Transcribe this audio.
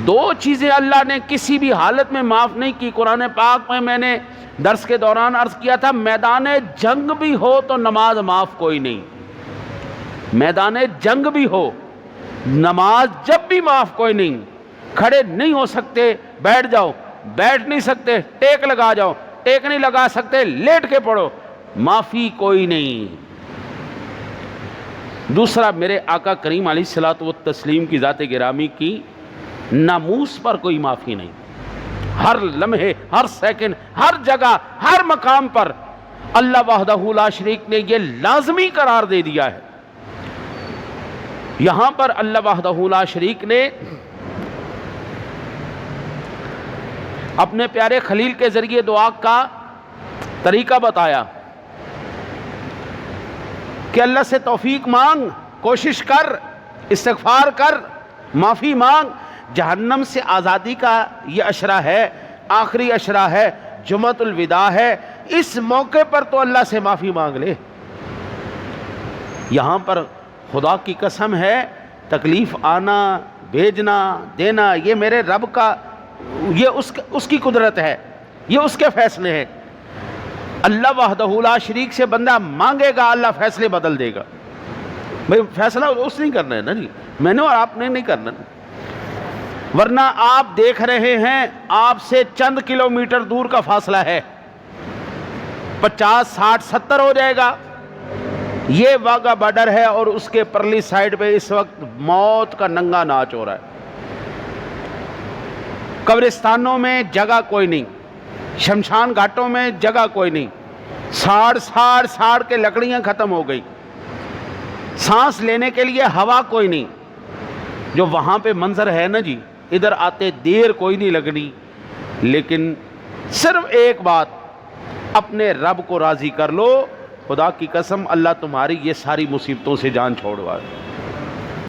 دو چیزیں اللہ نے کسی بھی حالت میں معاف نہیں کی۔ قرآن پاک میں نے درس کے دوران عرض کیا تھا، میدان جنگ بھی ہو تو نماز معاف کوئی نہیں، میدان جنگ بھی ہو نماز جب بھی معاف کوئی نہیں۔ کھڑے نہیں ہو سکتے بیٹھ جاؤ، بیٹھ نہیں سکتے ٹیک لگا جاؤ، ٹیک نہیں لگا سکتے لیٹ کے پڑھو، معافی کوئی نہیں۔ دوسرا، میرے آقا کریم علیہ الصلوۃ والتسلیم کی ذات گرامی کی ناموس پر کوئی معافی نہیں۔ ہر لمحے، ہر سیکنڈ، ہر جگہ، ہر مقام پر اللہ وحدہ لا شریک نے یہ لازمی قرار دے دیا ہے۔ یہاں پر اللہ وحدہ لا شریک نے اپنے پیارے خلیل کے ذریعے دعا کا طریقہ بتایا کہ اللہ سے توفیق مانگ، کوشش کر، استغفار کر، معافی مانگ۔ جہنم سے آزادی کا یہ عشرہ ہے، آخری عشرہ ہے، جمعۃ الوداع ہے، اس موقع پر تو اللہ سے معافی مانگ لے۔ یہاں پر خدا کی قسم ہے، تکلیف آنا، بھیجنا، دینا، یہ میرے رب کا، یہ اس کی قدرت ہے، یہ اس کے فیصلے ہیں۔ اللہ وحدہ لا شریک سے بندہ مانگے گا، اللہ فیصلے بدل دے گا۔ بھئی فیصلہ اس نہیں کرنا ہے نا جی، میں نے اور آپ نے نہیں کرنا نا۔ ورنہ آپ دیکھ رہے ہیں آپ سے چند کلومیٹر دور کا فاصلہ ہے، 50، 60، 70 ہو جائے گا۔ یہ واگا بارڈر ہے اور اس کے پرلی سائڈ پہ اس وقت موت کا ننگا ناچ ہو رہا ہے۔ قبرستانوں میں جگہ کوئی نہیں، شمشان گھاٹوں میں جگہ کوئی نہیں، ساڑ کے لکڑیاں ختم ہو گئی، سانس لینے کے لیے ہوا کوئی نہیں۔ جو وہاں پہ منظر ہے نا جی، ادھر آتے دیر کوئی نہیں لگنی، لیکن صرف ایک بات، اپنے رب کو راضی کر لو، خدا کی قسم اللہ تمہاری یہ ساری مصیبتوں سے جان چھوڑوا دے۔